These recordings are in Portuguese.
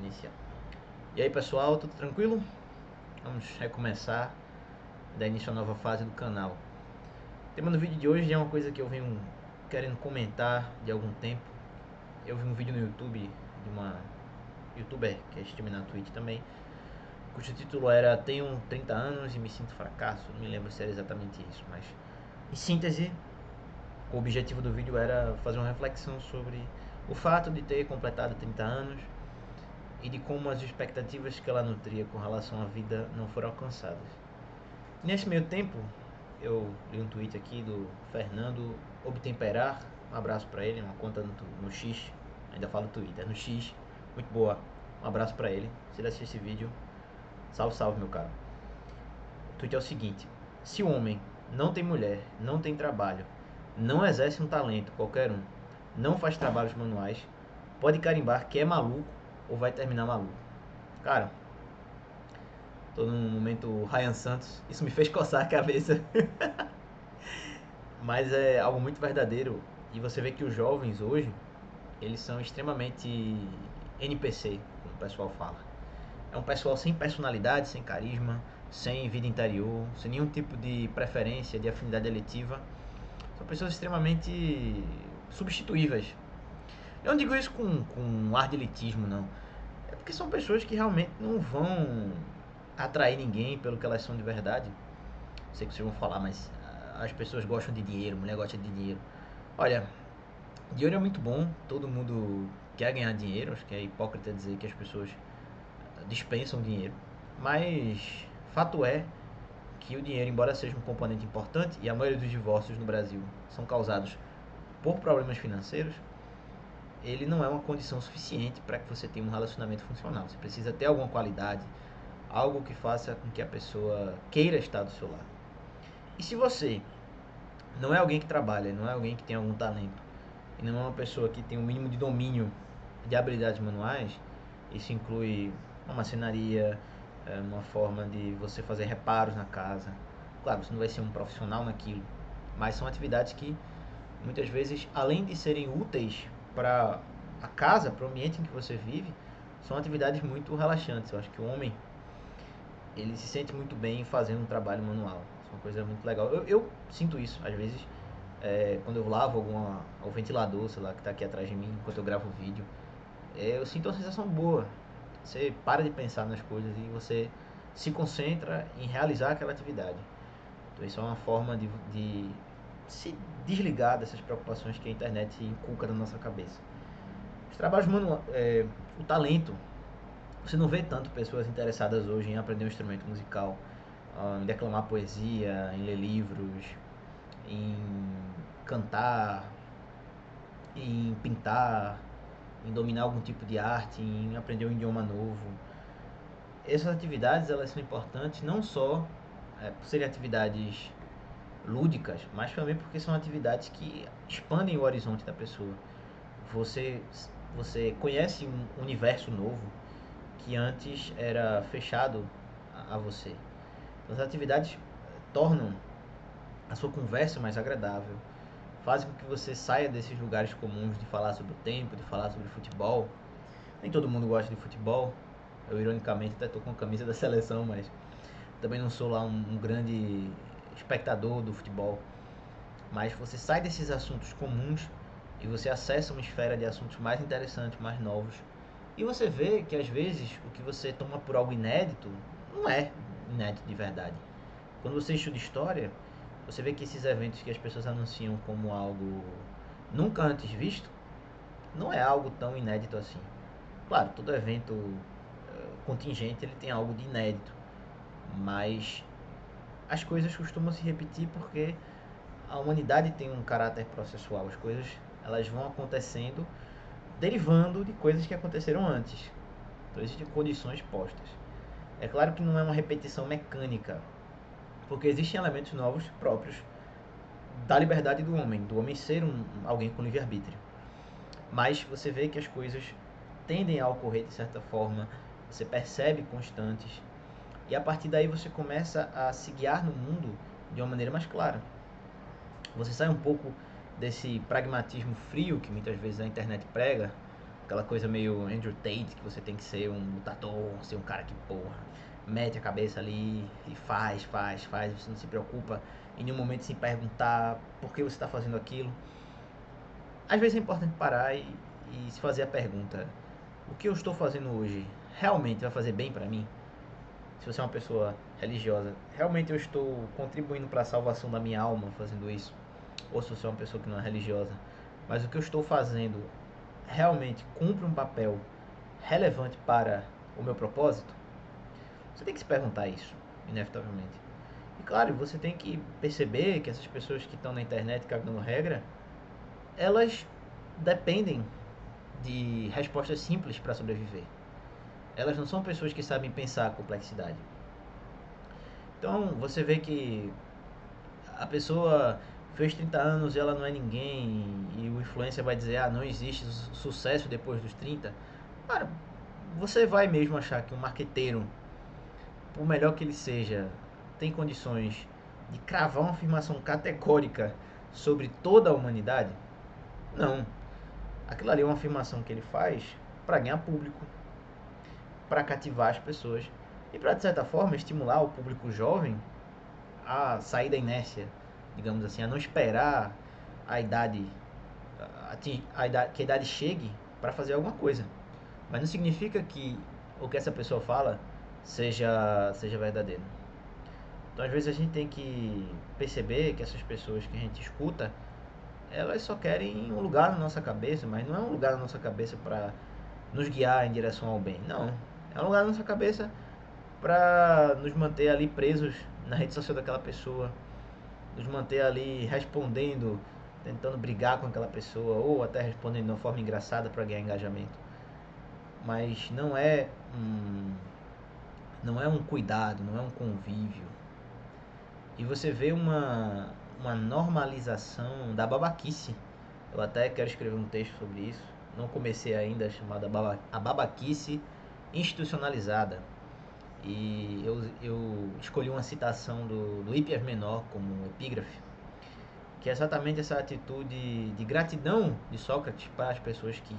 iniciar. E aí pessoal, tudo tranquilo? Vamos recomeçar, dar início a nova fase do canal. O tema do vídeo de hoje é uma coisa que eu venho querendo comentar de algum tempo. Eu vi um vídeo no YouTube de uma youtuber que é streamer na Twitch também, cujo título era Tenho 30 anos e me sinto fracasso. Não me lembro se era exatamente isso, mas em síntese, o objetivo do vídeo era fazer uma reflexão sobre o fato de ter completado 30 anos e de como as expectativas que ela nutria com relação à vida não foram alcançadas. Nesse meio tempo, eu li um tweet aqui do Fernando Obtemperar, um abraço para ele, uma conta no X, ainda falo Twitter, no X, muito boa, um abraço para ele. Se ele assistir esse vídeo, salve, salve meu caro. O tweet é o seguinte: se o homem não tem mulher, não tem trabalho, não exerce um talento qualquer um, não faz trabalhos manuais, pode carimbar que é maluco ou vai terminar maluco. Cara, tô num momento Ryan Santos, isso me fez coçar a cabeça. Mas é algo muito verdadeiro. E você vê que os jovens hoje, eles são extremamente NPC, como o pessoal fala. É um pessoal sem personalidade, sem carisma, sem vida interior, sem nenhum tipo de preferência, de afinidade eletiva. São pessoas extremamente substituíveis. Eu não digo isso com ar de elitismo, não. É porque são pessoas que realmente não vão atrair ninguém pelo que elas são de verdade. Sei que vocês vão falar, mas as pessoas gostam de dinheiro, mulher gosta de dinheiro. Olha, dinheiro é muito bom, todo mundo quer ganhar dinheiro, acho que é hipócrita dizer que as pessoas dispensam dinheiro. Mas fato é que o dinheiro, embora seja um componente importante, e a maioria dos divórcios no Brasil são causados por problemas financeiros, ele não é uma condição suficiente para que você tenha um relacionamento funcional. Você precisa ter alguma qualidade, algo que faça com que a pessoa queira estar do seu lado. E se você não é alguém que trabalha, não é alguém que tem algum talento, e não é uma pessoa que tem um mínimo de domínio de habilidades manuais, isso inclui uma marcenaria, uma forma de você fazer reparos na casa. Claro, você não vai ser um profissional naquilo, mas são atividades que muitas vezes, além de serem úteis para a casa, para o ambiente em que você vive, são atividades muito relaxantes. Eu acho que o homem, ele se sente muito bem fazendo um trabalho manual. Isso é uma coisa muito legal. Eu sinto isso, às vezes, quando eu lavo o ventilador, sei lá, que está aqui atrás de mim, enquanto eu gravo o vídeo, eu sinto uma sensação boa. Você para de pensar nas coisas e você se concentra em realizar aquela atividade. Então isso é uma forma de se desligar dessas preocupações que a internet inculca na nossa cabeça. Os trabalhos manuais, o talento, você não vê tanto pessoas interessadas hoje em aprender um instrumento musical, em declamar poesia, em ler livros, em cantar, em pintar, em dominar algum tipo de arte, em aprender um idioma novo. Essas atividades, elas são importantes não só por serem atividades lúdicas, mas também porque são atividades que expandem o horizonte da pessoa. Você, você conhece um universo novo que antes era fechado a você. Então, as atividades tornam a sua conversa mais agradável, fazem com que você saia desses lugares comuns de falar sobre o tempo, de falar sobre futebol. Nem todo mundo gosta de futebol. Eu, ironicamente, até estou com a camisa da seleção, mas também não sou lá um grande espectador do futebol. Mas você sai desses assuntos comuns e você acessa uma esfera de assuntos mais interessantes, mais novos. E você vê que às vezes o que você toma por algo inédito não é inédito de verdade. Quando você estuda história, você vê que esses eventos que as pessoas anunciam como algo nunca antes visto, não é algo tão inédito assim. Claro, todo evento contingente ele tem algo de inédito, mas as coisas costumam se repetir porque a humanidade tem um caráter processual. As coisas elas vão acontecendo derivando de coisas que aconteceram antes. Então existem condições postas. É claro que não é uma repetição mecânica, porque existem elementos novos próprios da liberdade do homem ser alguém com livre-arbítrio. Mas você vê que as coisas tendem a ocorrer de certa forma, você percebe constantes, e a partir daí você começa a se guiar no mundo de uma maneira mais clara. Você sai um pouco desse pragmatismo frio que muitas vezes a internet prega, Aquela coisa meio Andrew Tate, que você tem que ser um lutador, ser um cara que, porra, mete a cabeça ali e faz. Você não se preocupa em nenhum momento se perguntar por que você está fazendo aquilo. Às vezes é importante parar e se fazer a pergunta: o que eu estou fazendo hoje realmente vai fazer bem para mim? Se você é uma pessoa religiosa, realmente eu estou contribuindo para a salvação da minha alma fazendo isso? Ou se você é uma pessoa que não é religiosa, mas o que eu estou fazendo realmente cumpre um papel relevante para o meu propósito? Você tem que se perguntar isso, inevitavelmente. E claro, você tem que perceber que essas pessoas que estão na internet cagando regra, elas dependem de respostas simples para sobreviver. Elas não são pessoas que sabem pensar a complexidade. Então, você vê que a pessoa fez 30 anos e ela não é ninguém, e o influencer vai dizer: ah, não existe sucesso depois dos 30. Cara, você vai mesmo achar que um marqueteiro, por melhor que ele seja, tem condições de cravar uma afirmação categórica sobre toda a humanidade? Não. Aquilo ali é uma afirmação que ele faz para ganhar público, para cativar as pessoas e para, de certa forma, estimular o público jovem a sair da inércia, digamos assim, a não esperar a idade, que a idade chegue para fazer alguma coisa. Mas não significa que o que essa pessoa fala seja verdadeiro. Então, às vezes a gente tem que perceber que essas pessoas que a gente escuta, elas só querem um lugar na nossa cabeça, mas não é um lugar na nossa cabeça para nos guiar em direção ao bem. Não, é um lugar na nossa cabeça para nos manter ali presos na rede social daquela pessoa, nos manter ali respondendo, tentando brigar com aquela pessoa, ou até respondendo de uma forma engraçada para ganhar engajamento. Mas não é um cuidado, não é um convívio. E você vê uma normalização da babaquice. Eu até quero escrever um texto sobre isso. Não comecei ainda, chamada A Babaquice Institucionalizada. E eu escolhi uma citação do Hippias Menor como epígrafe, que é exatamente essa atitude de gratidão de Sócrates para as pessoas que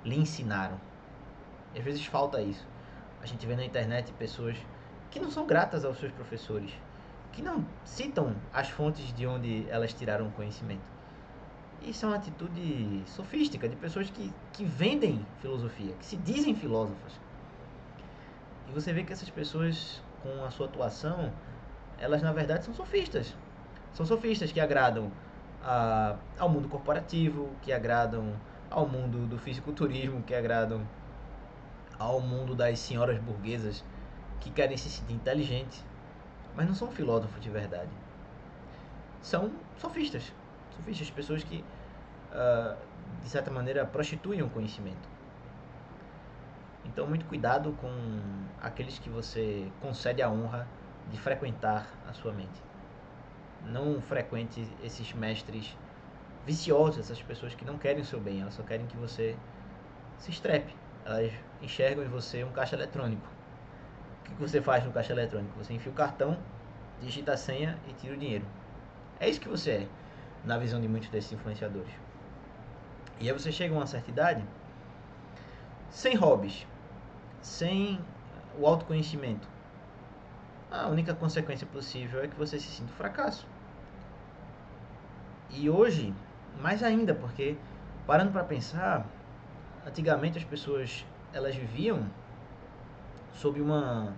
lhe ensinaram. E às vezes falta isso. A gente vê na internet pessoas que não são gratas aos seus professores, que não citam as fontes de onde elas tiraram o conhecimento. Isso é uma atitude sofística de pessoas que vendem filosofia, que se dizem filósofas. E você vê que essas pessoas, com a sua atuação, elas na verdade são sofistas. São sofistas que agradam ao mundo corporativo, que agradam ao mundo do fisiculturismo, que agradam ao mundo das senhoras burguesas que querem se sentir inteligentes, mas não são filósofos de verdade. São sofistas. Sofistas, pessoas que, de certa maneira, prostituem o conhecimento. Então, muito cuidado com aqueles que você concede a honra de frequentar a sua mente. Não frequente esses mestres viciosos, essas pessoas que não querem o seu bem, elas só querem que você se estrepe. Elas enxergam em você um caixa eletrônico. O que você faz no caixa eletrônico? Você enfia o cartão, digita a senha e tira o dinheiro. É isso que você é, na visão de muitos desses influenciadores. E aí você chega a uma certa idade, sem hobbies, sem o autoconhecimento. A única consequência possível é que você se sinta um fracasso. E hoje, mais ainda, porque parando para pensar, antigamente as pessoas elas viviam sob uma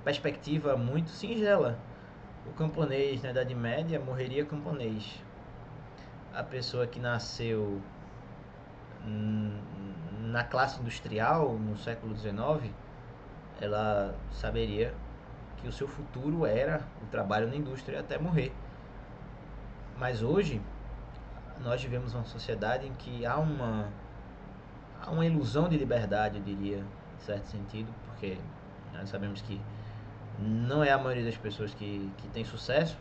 perspectiva muito singela. O camponês na Idade Média morreria camponês. A pessoa que nasceu na classe industrial no século XIX, ela saberia que o seu futuro era o trabalho na indústria até morrer. Mas hoje nós vivemos uma sociedade em que há uma ilusão de liberdade, eu diria, em certo sentido, porque nós sabemos que não é a maioria das pessoas que tem sucesso,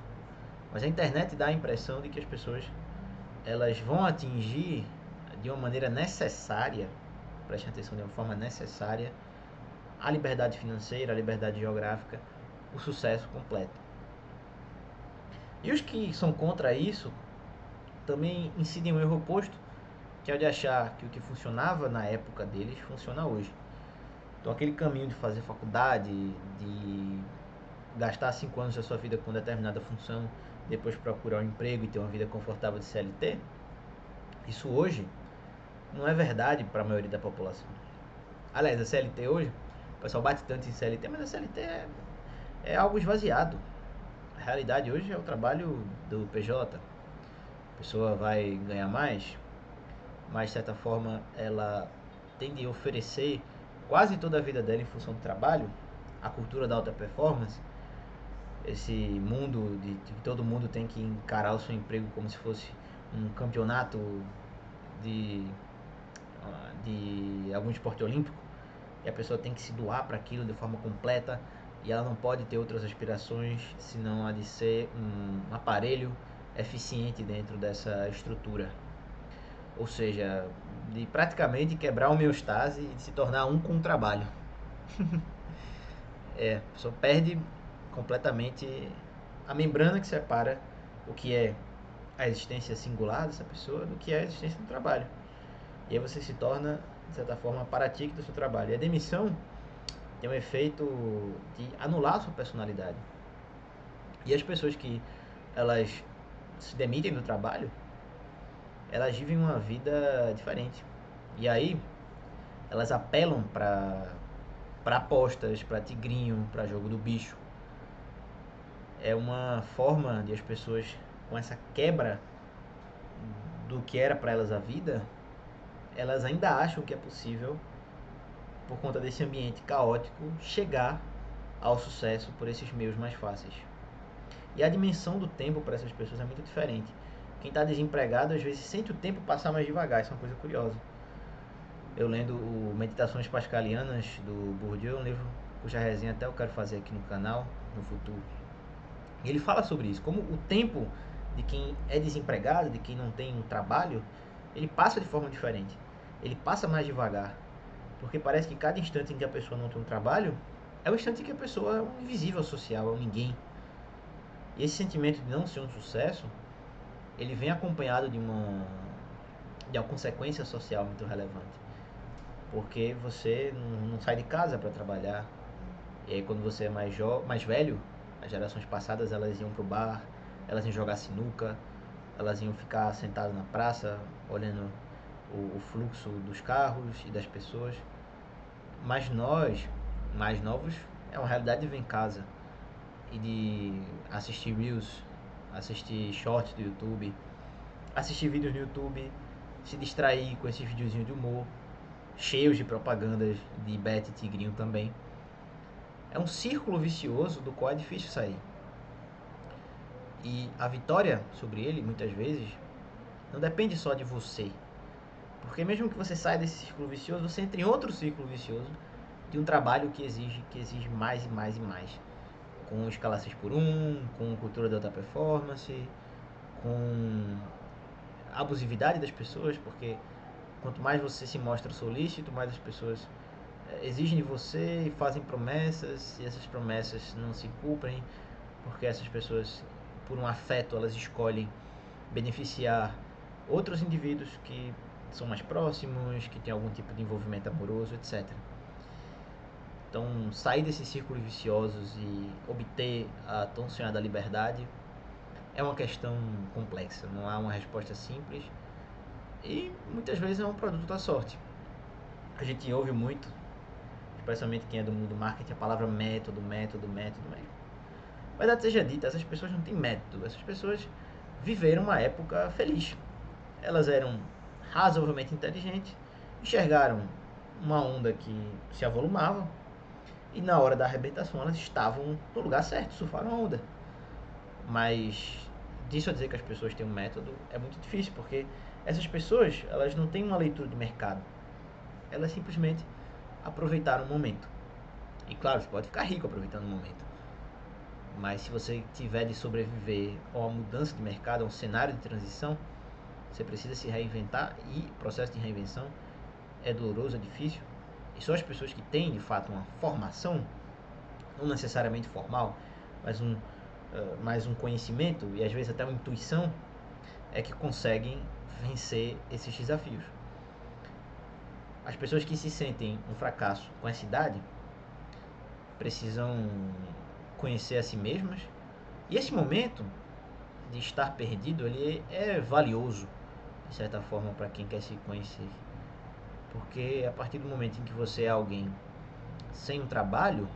mas a internet dá a impressão de que as pessoas elas vão atingir de uma maneira necessária, preste atenção, de uma forma necessária, a liberdade financeira, a liberdade geográfica, o sucesso completo. E os que são contra isso também incidem um erro oposto, que é o de achar que o que funcionava na época deles funciona hoje. Então aquele caminho de fazer faculdade, de gastar 5 anos da sua vida com determinada função, depois procurar um emprego e ter uma vida confortável de CLT, isso hoje não é verdade para a maioria da população. Aliás, a CLT hoje, o pessoal bate tanto em CLT, mas a CLT é algo esvaziado. A realidade hoje é o trabalho do PJ. A pessoa vai ganhar mais, mas de certa forma ela tem de oferecer quase toda a vida dela em função do trabalho, a cultura da alta performance, esse mundo de que todo mundo tem que encarar o seu emprego como se fosse um campeonato de, de algum esporte olímpico, e a pessoa tem que se doar para aquilo de forma completa, e ela não pode ter outras aspirações senão a de ser um aparelho eficiente dentro dessa estrutura. Ou seja, de praticamente quebrar a homeostase e de se tornar um com o trabalho. A pessoa perde completamente a membrana que separa o que é a existência singular dessa pessoa do que é a existência do trabalho. E aí você se torna, de certa forma, paratique do seu trabalho. E a demissão tem um efeito de anular a sua personalidade. E as pessoas que elas se demitem do trabalho, elas vivem uma vida diferente. E aí elas apelam para apostas, para tigrinho, para jogo do bicho. É uma forma de as pessoas, com essa quebra do que era para elas a vida, elas ainda acham que é possível, por conta desse ambiente caótico, chegar ao sucesso por esses meios mais fáceis. E a dimensão do tempo para essas pessoas é muito diferente. Quem está desempregado às vezes sente o tempo passar mais devagar, isso é uma coisa curiosa. Eu lendo o Meditações Pascalianas do Bourdieu, um livro cuja resenha até eu quero fazer aqui no canal no futuro. E ele fala sobre isso, como o tempo de quem é desempregado, de quem não tem um trabalho, ele passa de forma diferente. Ele passa mais devagar, porque parece que cada instante em que a pessoa não tem um trabalho é o instante em que a pessoa é um invisível social, é um ninguém. E esse sentimento de não ser um sucesso, ele vem acompanhado de uma consequência social muito relevante. Porque você não sai de casa para trabalhar. E aí quando você é mais velho, as gerações passadas elas iam pro bar, elas iam jogar sinuca, elas iam ficar sentadas na praça, olhando o fluxo dos carros e das pessoas. Mas nós, mais novos, é uma realidade de ver em casa e de assistir Reels, assistir Shorts do YouTube, assistir vídeos no YouTube, se distrair com esses videozinhos de humor, cheios de propagandas de Bet e Tigrinho também. É um círculo vicioso do qual é difícil sair. E a vitória sobre ele, muitas vezes, não depende só de você. Porque mesmo que você saia desse círculo vicioso, você entra em outro círculo vicioso de um trabalho que exige mais e mais e mais. Com escala 6 por 1, com cultura da alta performance, com abusividade das pessoas, porque quanto mais você se mostra solícito, mais as pessoas exigem de você e fazem promessas, e essas promessas não se cumprem, porque essas pessoas, por um afeto, elas escolhem beneficiar outros indivíduos que são mais próximos, que têm algum tipo de envolvimento amoroso, etc. Então, sair desses círculos viciosos e obter a tão sonhada liberdade é uma questão complexa, não há uma resposta simples e muitas vezes é um produto da sorte. A gente ouve muito, especialmente quem é do mundo do marketing, a palavra método, método, método, mas verdade seja dita, essas pessoas não têm método, essas pessoas viveram uma época feliz. Elas eram razoavelmente inteligentes, enxergaram uma onda que se avolumava e na hora da arrebentação elas estavam no lugar certo, surfaram a onda. Mas disso a dizer que as pessoas têm um método é muito difícil, porque essas pessoas elas não têm uma leitura de mercado, elas simplesmente aproveitaram o momento. E claro, você pode ficar rico aproveitando o momento, mas se você tiver de sobreviver a uma mudança de mercado, a um cenário de transição, você precisa se reinventar e o processo de reinvenção é doloroso, é difícil. E só as pessoas que têm de fato uma formação, não necessariamente formal, mas mais um conhecimento e às vezes até uma intuição, é que conseguem vencer esses desafios. As pessoas que se sentem um fracasso com essa idade precisam conhecer a si mesmas, e esse momento de estar perdido ele é valioso de certa forma para quem quer se conhecer, porque a partir do momento em que você é alguém sem um trabalho,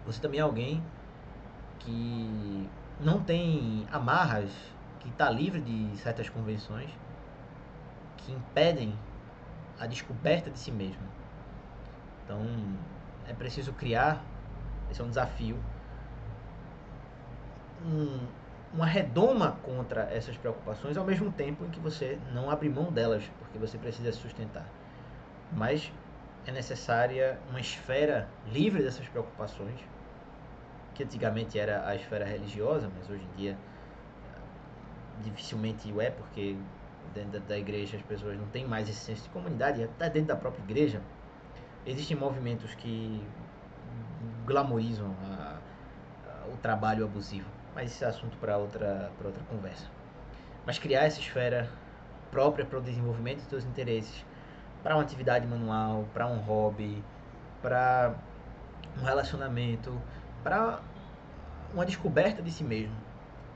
você também é alguém que não tem amarras, que está livre de certas convenções que impedem a descoberta de si mesmo. Então é preciso criar, esse é um desafio, uma redoma contra essas preocupações, ao mesmo tempo em que você não abre mão delas, porque você precisa se sustentar. Mas é necessária uma esfera livre dessas preocupações, que antigamente era a esfera religiosa, mas hoje em dia dificilmente o é, porque dentro da igreja as pessoas não têm mais esse senso de comunidade, até dentro da própria igreja existem movimentos que glamorizam o trabalho abusivo, mas esse é assunto para outra conversa. Mas criar essa esfera própria para o desenvolvimento dos seus interesses, para uma atividade manual, para um hobby, para um relacionamento, para uma descoberta de si mesmo,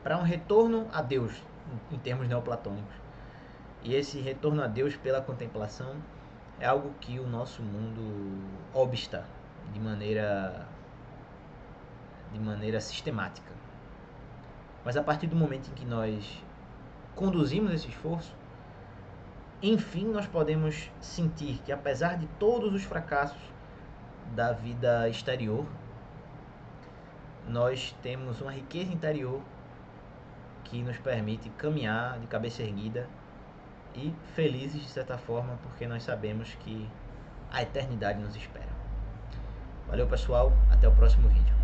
para um retorno a Deus, em termos neoplatônicos. E esse retorno a Deus pela contemplação é algo que o nosso mundo obsta de maneira sistemática. Mas a partir do momento em que nós conduzimos esse esforço, enfim nós podemos sentir que, apesar de todos os fracassos da vida exterior, nós temos uma riqueza interior que nos permite caminhar de cabeça erguida e felizes de certa forma, porque nós sabemos que a eternidade nos espera. Valeu, pessoal, até o próximo vídeo.